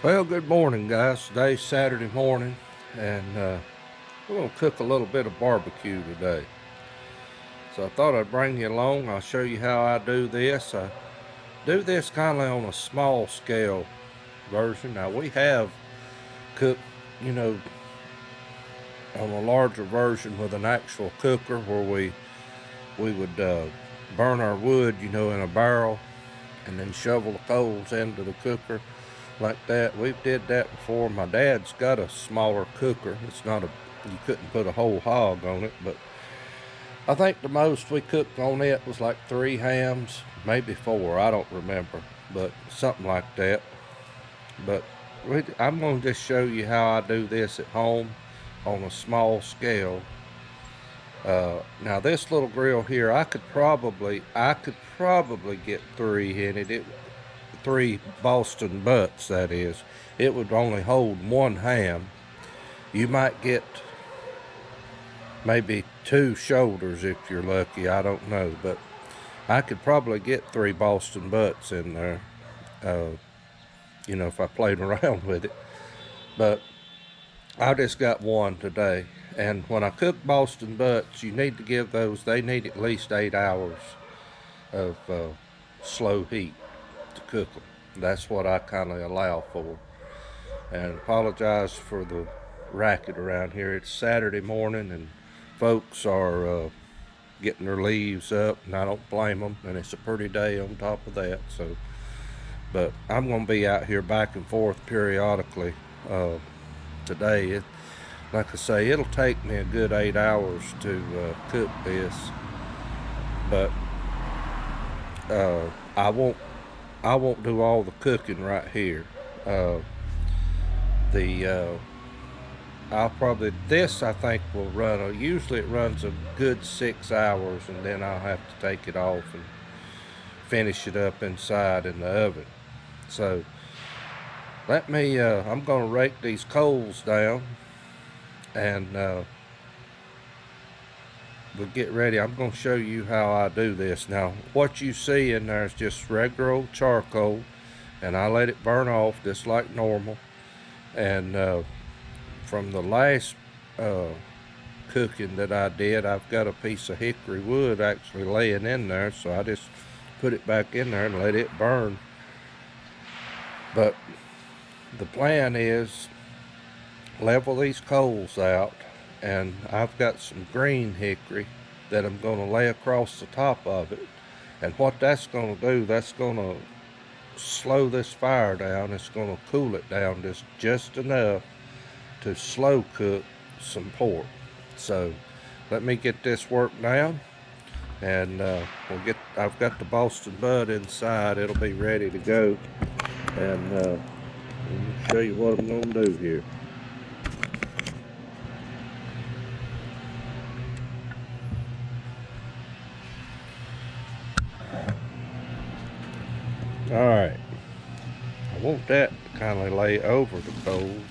Well, good morning, guys. Today's Saturday morning, and we're going to cook a little bit of barbecue today. So I thought I'd bring you along. I'll show you how I do this. I do this kind of on a small scale version. Now, we have cooked, you know, on a larger version with an actual cooker where we would burn our wood, in a barrel and then shovel the coals into the cooker like that. We've did that before. My dad's got a smaller cooker. It's not a, you couldn't put a whole hog on it, but I think the most we cooked on it was like 3 hams, maybe 4, I don't remember, but something like that. But I'm going to just show you how I do this at home on a small scale. Now this little grill here, I could probably get 3 in it. 3 Boston butts, that is. It would only hold 1 ham. You might get maybe 2 shoulders if you're lucky. I don't know, but I could probably get 3 Boston butts in there. If I played around with it. But I just got 1 today. And when I cook Boston butts, you need to give those, they need at least 8 hours of slow heat to cook them. That's what I kind of allow for. And apologize for the racket around here. It's Saturday morning and folks are getting their leaves up, and I don't blame them. And it's a pretty day on top of that. But I'm going to be out here back and forth periodically today. Like I say, it'll take me a good 8 hours to cook this, but I won't do all the cooking right here. I think will run. Usually it runs a good 6 hours, and then I'll have to take it off and finish it up inside in the oven. So I'm gonna rake these coals down, and we'll get ready. I'm gonna show you how I do this. Now, what you see in there is just regular old charcoal, and I let it burn off just like normal. And from the last cooking that I did, I've got a piece of hickory wood actually laying in there, so I just put it back in there and let it burn. But the plan is level these coals out, and I've got some green hickory that I'm going to lay across the top of it. And what that's going to do, that's going to slow this fire down. It's going to cool it down just enough to slow cook some pork. So let me get this worked down, and I've got the Boston butt inside. It'll be ready to go, and let me show you what I'm going to do here. Alright, I want that to kind of lay over the coals.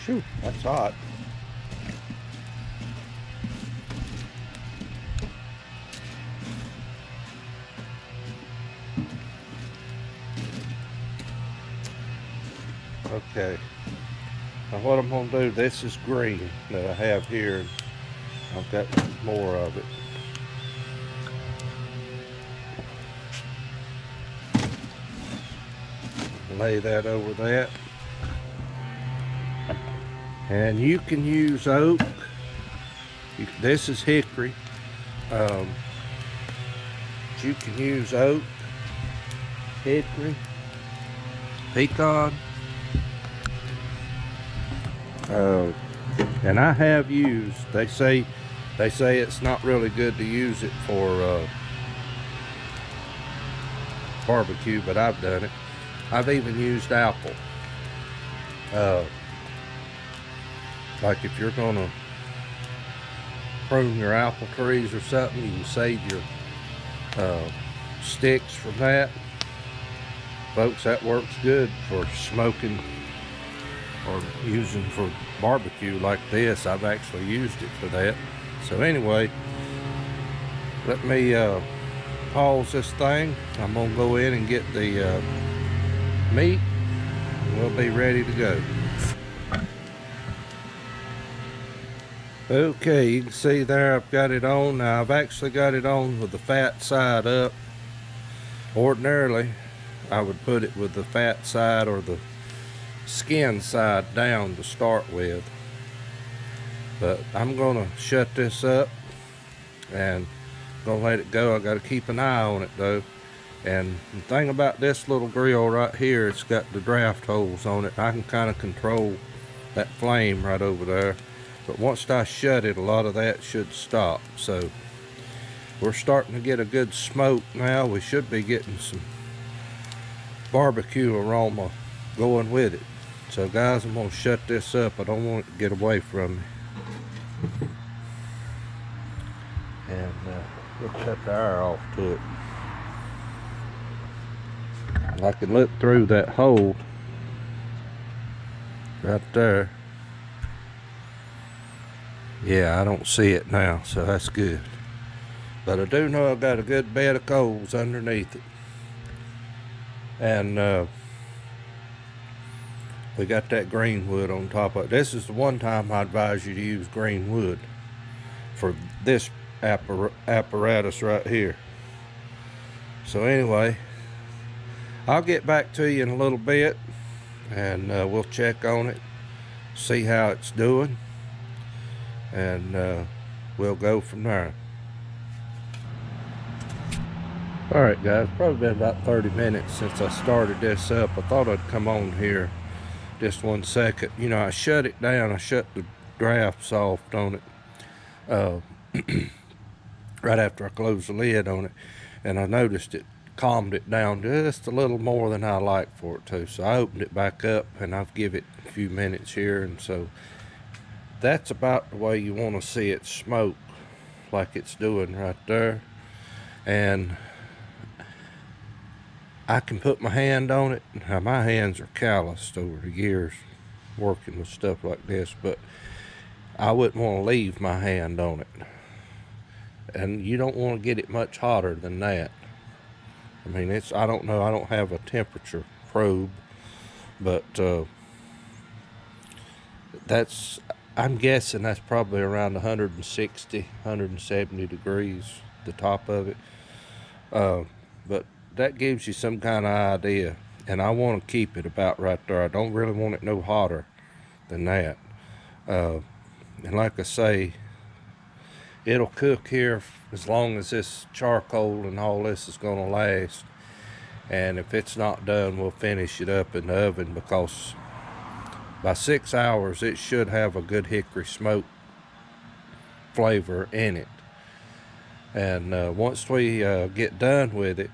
Shoot, that's hot. Okay, now what I'm going to do, this is green that I have here. I've got more of it. Lay that over that. And you can use oak. This is hickory. You can use oak, hickory, pecan. And I have used, they say it's not really good to use it for barbecue, but I've done it. I've even used apple. Like if you're gonna prune your apple trees or something, you can save your sticks from that. Folks, that works good for smoking or using for barbecue like this. I've actually used it for that. So anyway, let me pause this thing. I'm gonna go in and get the meat we'll be ready to go. Okay, you can see there I've got it on. Now I've actually got it on with the fat side up. Ordinarily I would put it with the fat side or the skin side down to start with, but I'm gonna shut this up and gonna let it go. I gotta keep an eye on it though. And the thing about this little grill right here, it's got the draft holes on it. I can kind of control that flame right over there, but once I shut it, a lot of that should stop. So we're starting to get a good smoke now. We should be getting some barbecue aroma going with it. So guys, I'm gonna shut this up. I don't want it to get away from me. And we'll shut the air off to it. I can look through that hole right there. Yeah, I don't see it now, so that's good. But I do know I've got a good bed of coals underneath it. And we got that green wood on top of it. This is the one time I advise you to use green wood for this apparatus right here. So anyway, I'll get back to you in a little bit, and we'll check on it, see how it's doing, and we'll go from there. Alright guys, probably been about 30 minutes since I started this up. I thought I'd come on here just 1 second. You know, I shut it down, I shut the drafts off on it right after I closed the lid on it, and I noticed it calmed it down just a little more than I like for it to. So I opened it back up, and I've give it a few minutes here, and so that's about the way you want to see it smoke, like it's doing right there. And I can put my hand on it. Now, my hands are calloused over the years working with stuff like this, but I wouldn't want to leave my hand on it. And you don't want to get it much hotter than that. I mean, it's, I don't know, I don't have a temperature probe, but that's, I'm guessing that's probably around 160, 170 degrees, the top of it. But that gives you some kind of idea, and I want to keep it about right there. I don't really want it no hotter than that. And like I say, it'll cook here as long as this charcoal and all this is going to last. And if it's not done, we'll finish it up in the oven, because by 6 hours it should have a good hickory smoke flavor in it. And once we get done with it,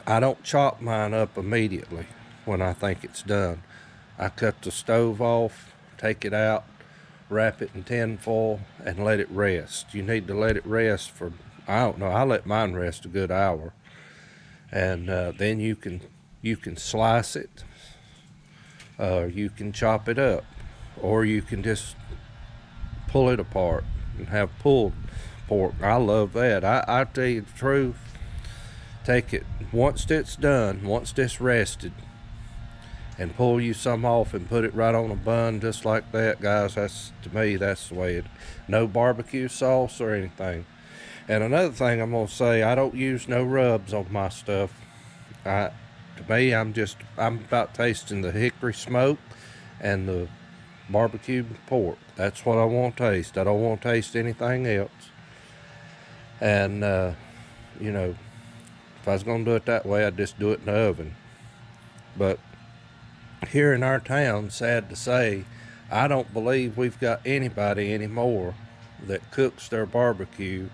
I don't chop mine up immediately when I think it's done. I cut the stove off, take it out, wrap it in tin foil, and let it rest. You need to let it rest for, I don't know, I let mine rest a good hour. And then you can slice it, you can chop it up, or you can just pull it apart and have pulled pork. I love that. I tell you the truth, take it once it's done, once it's rested, and pull you some off and put it right on a bun just like that, guys. That's, to me, that's the way it, no barbecue sauce or anything. And another thing I'm gonna say, I don't use no rubs on my stuff. To me, I'm about tasting the hickory smoke and the barbecue pork. That's what I want to taste. I don't want to taste anything else. And you know, if I was gonna do it that way, I'd just do it in the oven. But here in our town, sad to say, I don't believe we've got anybody anymore that cooks their barbecue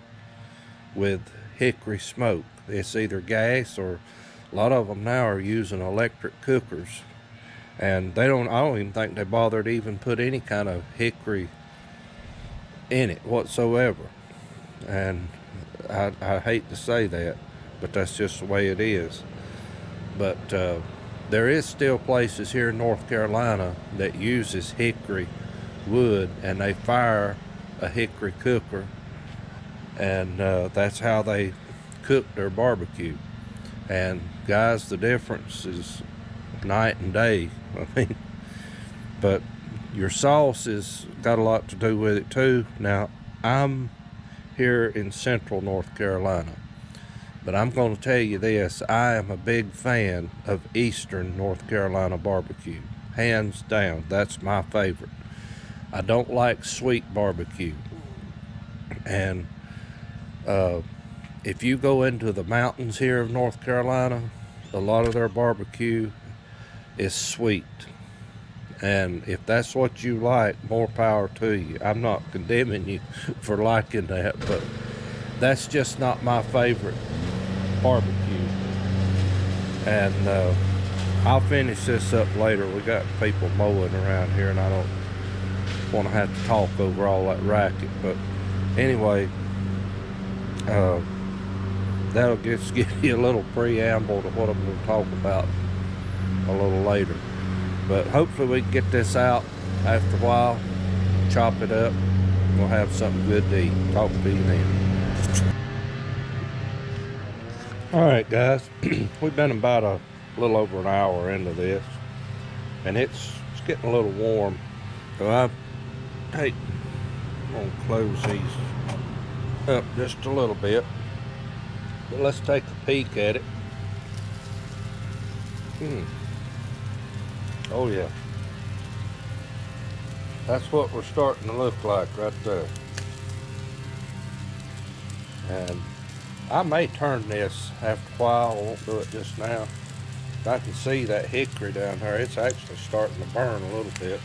with hickory smoke. It's either gas, or a lot of them now are using electric cookers, and I don't even think they bother to even put any kind of hickory in it whatsoever. And I hate to say that, but that's just the way it is. But there is still places here in North Carolina that uses hickory wood, and they fire a hickory cooker, and that's how they cook their barbecue. And guys, the difference is night and day. I mean, but your sauce has got a lot to do with it too. Now, I'm here in central North Carolina, but I'm going to tell you this: I am a big fan of eastern North Carolina barbecue. Hands down, that's my favorite. I don't like sweet barbecue. And if you go into the mountains here of North Carolina, a lot of their barbecue is sweet. And if that's what you like, more power to you. I'm not condemning you for liking that, but that's just not my favorite barbecue. And I'll finish this up later. We got people mowing around here, and I don't want to have to talk over all that racket. But anyway, that'll just give you a little preamble to what I'm going to talk about a little later. But hopefully we can get this out after a while, chop it up, and we'll have something good to eat. Talk to you then. Alright guys, we've been about a little over an hour into this, and it's getting a little warm. So I'm going to close these up just a little bit. But let's take a peek at it. Oh yeah, that's what we're starting to look like right there. And I may turn this after a while. I won't do it just now. I can see that hickory down there. It's actually starting to burn a little bit.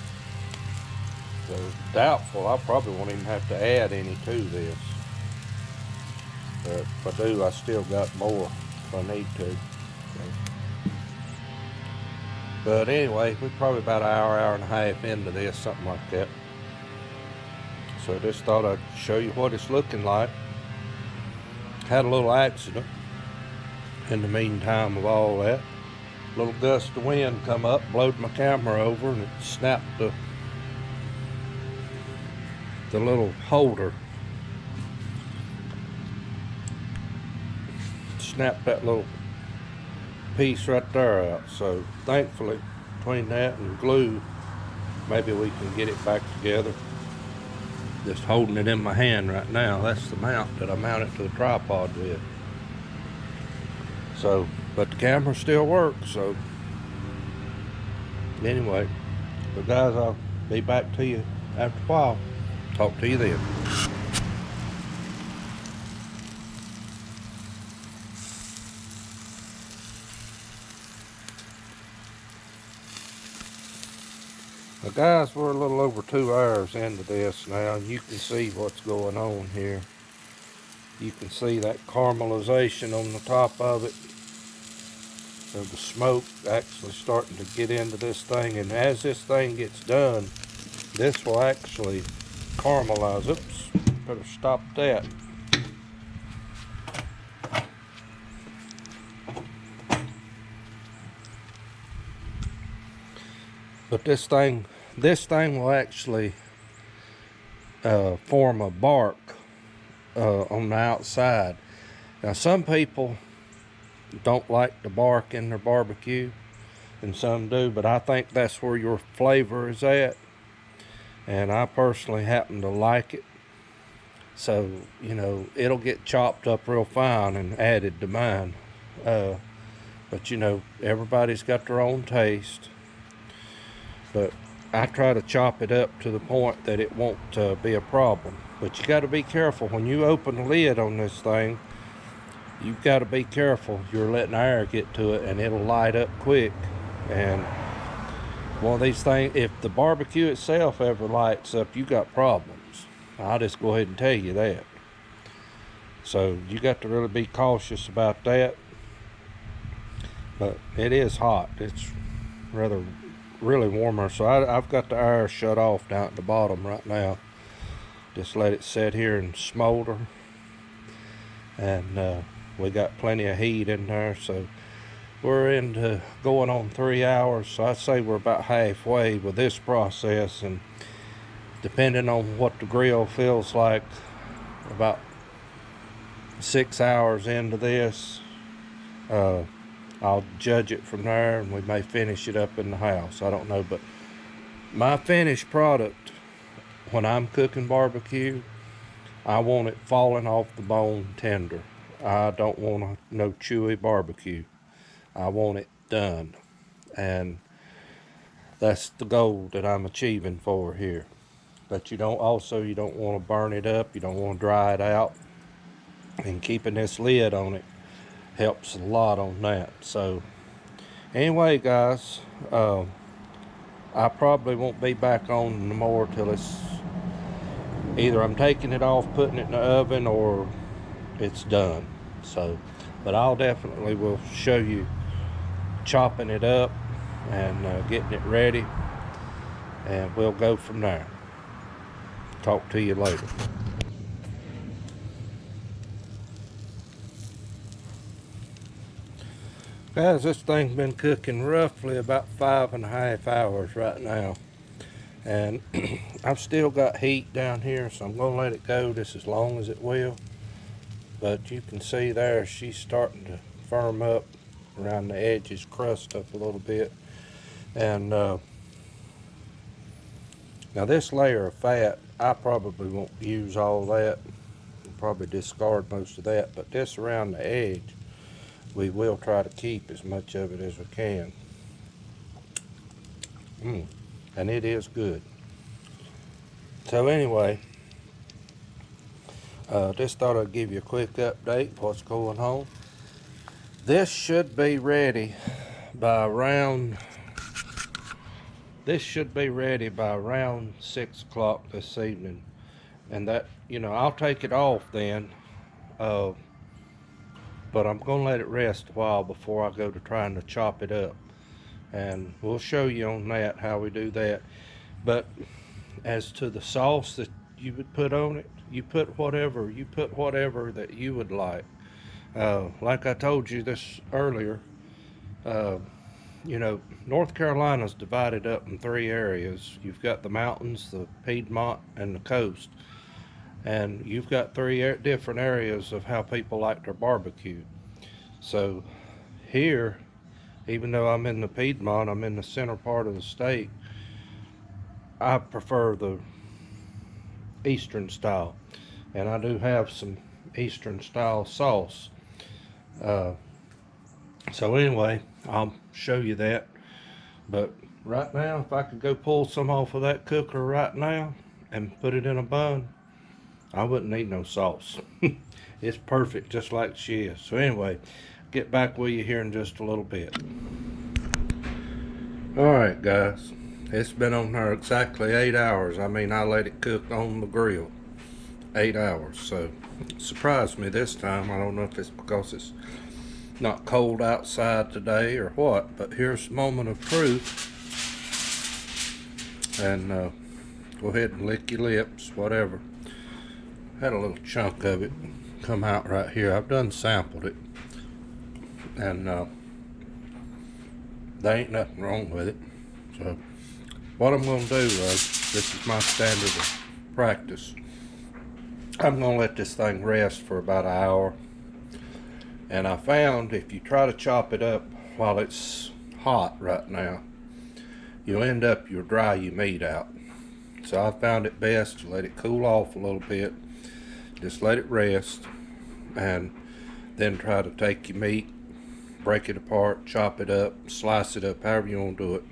So doubtful. I probably won't even have to add any to this. But if I do, I still got more if I need to. But anyway, we're probably about an hour and a half into this, something like that. So I just thought I'd show you what it's looking like. Had a little accident in the meantime of all that. A little gust of wind come up, blowed my camera over, and it snapped the little holder. Snapped that little piece right there out. So thankfully, between that and glue, maybe we can get it back together. Just holding it in my hand right now. That's the mount that I mount it to the tripod with. So, but the camera still works. So anyway, but guys, I'll be back to you after a while. Talk to you then. Well guys, we're a little over 2 hours into this now, and you can see what's going on here. You can see that caramelization on the top of it. So the smoke actually starting to get into this thing, and as this thing gets done, this will actually caramelize. Oops, better stop that. But this thing will actually form a bark on the outside. Now some people don't like the bark in their barbecue, and some do, but I think that's where your flavor is at, and I personally happen to like it. So, you know, it'll get chopped up real fine and added to mine. But you know, everybody's got their own taste. But I try to chop it up to the point that it won't be a problem. But you got to be careful when you open the lid on this thing. You've got to be careful. You're letting air get to it, and it'll light up quick. And one of these things, if the barbecue itself ever lights up, you got problems. I'll just go ahead and tell you that. So you got to really be cautious about that. But it is hot. It's really warmer. So I've got the air shut off down at the bottom right now. Just let it sit here and smolder. And we got plenty of heat in there. So we're into going on 3 hours. So I'd say we're about halfway with this process. And depending on what the grill feels like, about 6 hours into this, I'll judge it from there, and we may finish it up in the house. I don't know, but my finished product, when I'm cooking barbecue, I want it falling off the bone tender. I don't want no chewy barbecue. I want it done. And that's the goal that I'm achieving for here. But you don't want to burn it up. You don't want to dry it out. And keeping this lid on it helps a lot on that. So anyway, guys, I probably won't be back on no more till it's either I'm taking it off, putting it in the oven, or it's done. So, but I'll definitely will show you chopping it up and getting it ready, and we'll go from there. Talk to you later. Guys, this thing's been cooking roughly about 5.5 hours right now, and I've still got heat down here, so I'm gonna let it go just as long as it will. But you can see there she's starting to firm up around the edges, crust up a little bit. And now this layer of fat, I probably won't use all that. I'll probably discard most of that, but this around the edge, we will try to keep as much of it as we can. And it is good. So anyway, just thought I'd give you a quick update what's going on. This should be ready by around 6 o'clock this evening. And that, I'll take it off then. But I'm gonna let it rest a while before I go to trying to chop it up, and we'll show you on that how we do that. But as to the sauce that you would put on it, you put whatever that you would like. Like I told you this earlier, North Carolina's divided up in 3 areas. You've got the mountains, the Piedmont, and the coast. And you've got 3 different areas of how people like their barbecue. So here, even though I'm in the Piedmont, I'm in the center part of the state, I prefer the Eastern style. And I do have some Eastern style sauce. So anyway, I'll show you that. But right now, if I could go pull some off of that cooker right now and put it in a bun, I wouldn't need no sauce. It's perfect just like she is. So anyway, get back with you here in just a little bit. Alright guys, it's been on there exactly 8 hours. I mean, I let it cook on the grill 8 hours. So it surprised me this time. I don't know if it's because it's not cold outside today or what, but here's the moment of truth. And go ahead and lick your lips, whatever. Had a little chunk of it come out right here. I've done sampled it, and there ain't nothing wrong with it. So what I'm going to do, this is my standard of practice. I'm going to let this thing rest for about an hour. And I found if you try to chop it up while it's hot right now, you'll dry your meat out. So I found it best to let it cool off a little bit. Just let it rest, and then try to take your meat, break it apart, chop it up, slice it up, however you want to do it,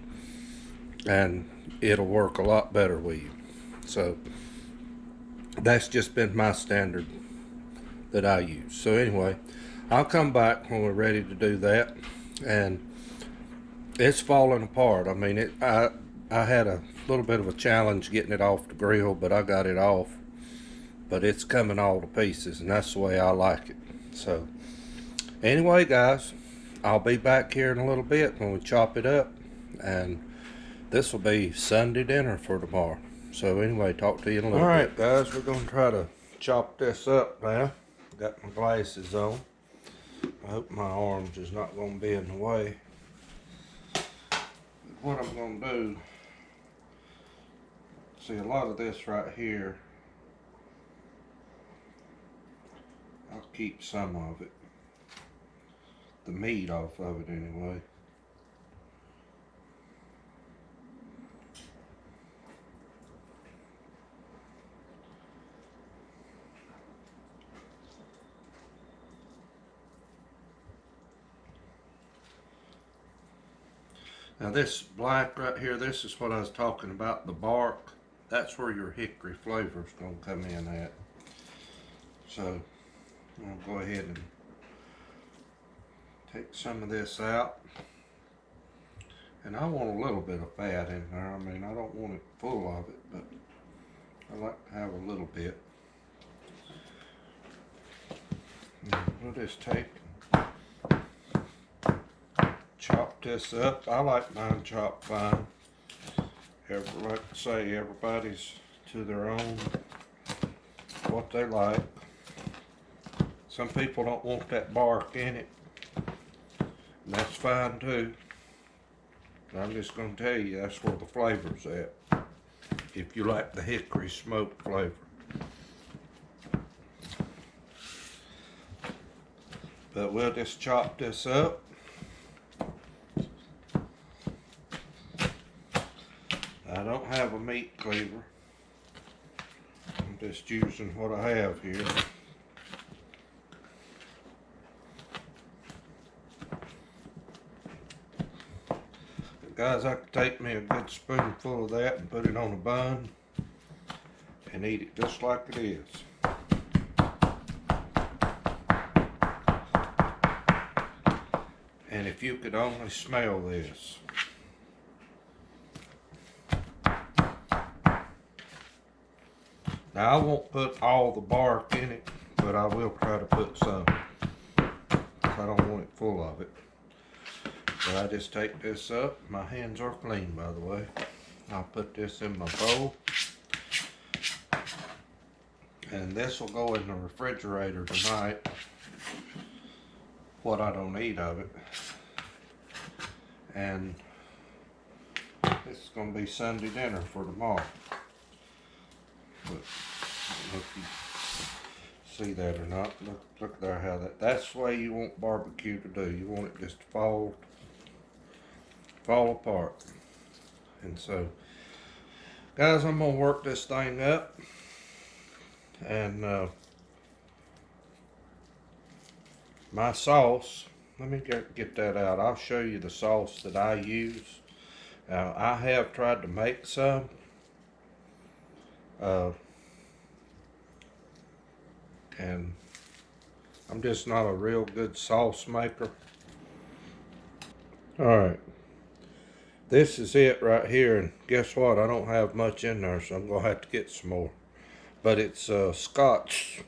and it'll work a lot better with you. So that's just been my standard that I use. So anyway, I'll come back when we're ready to do that. And it's falling apart. I mean, I had a little bit of a challenge getting it off the grill, but I got it off. But it's coming all to pieces, and that's the way I like it. So anyway guys, I'll be back here in a little bit when we chop it up, and this will be Sunday dinner for tomorrow. So anyway, talk to you in a little bit. Alright guys, we're going to try to chop this up now. Got my glasses on. I hope my arms is not going to be in the way. What I'm going to do, see, a lot of this right here, I'll keep some of it. the meat off of it anyway. Now this black right here, this is what I was talking about, the bark. That's where your hickory flavor is going to come in at. So I'm going to go ahead and take some of this out. And I want a little bit of fat in there. I mean, I don't want it full of it, but I like to have a little bit. And we'll just take, chop this up. I like mine chopped fine. Like I say, everybody's to their own what they like. Some people don't want that bark in it, and that's fine too. But I'm just going to tell you, that's where the flavor's at, if you like the hickory smoked flavor. But we'll just chop this up. I don't have a meat cleaver. I'm just using what I have here. But guys, I could take me a good spoonful of that and put it on a bun and eat it just like it is. And if you could only smell this. Now I won't put all the bark in it, but I will try to put some. I don't want it full of it. But I just take this up. My hands are clean, by the way. I'll put this in my bowl. And this will go in the refrigerator tonight. What I don't eat of it. And this is going to be Sunday dinner for tomorrow. But if you see that or not, look there how that's the way you want barbecue to do. You want it just to fall apart. And so, guys, I'm going to work this thing up. And my sauce, let me get that out. I'll show you the sauce that I use. Now, I have tried to make some. And I'm just not a real good sauce maker. Alright, this is it right here, and guess what, I don't have much in there, so I'm gonna have to get some more. But it's Scotch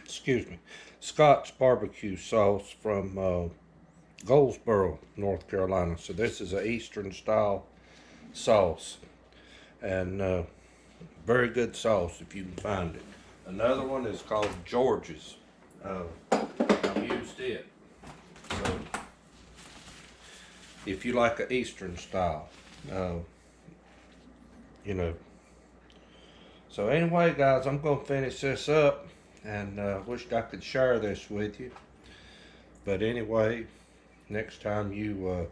excuse me, Scotch barbecue sauce from Goldsboro, North Carolina. So this is an Eastern style sauce, and very good sauce if you can find it. Another one is called George's. I've used it. So if you like an Eastern style, you know. So anyway, guys, I'm going to finish this up, and wished I could share this with you. But anyway, next time you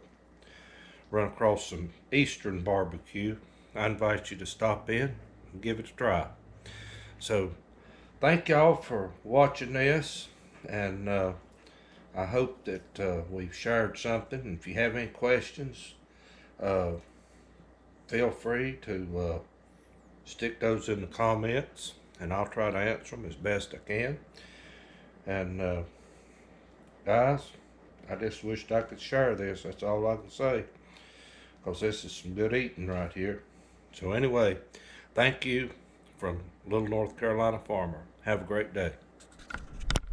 run across some Eastern barbecue, I invite you to stop in and give it a try. So thank y'all for watching this, and I hope that we've shared something. If you have any questions, feel free to stick those in the comments, and I'll try to answer them as best I can. And guys, I just wished I could share this. That's all I can say, because this is some good eating right here. So anyway, thank you from Little North Carolina Farmer. Have a great day.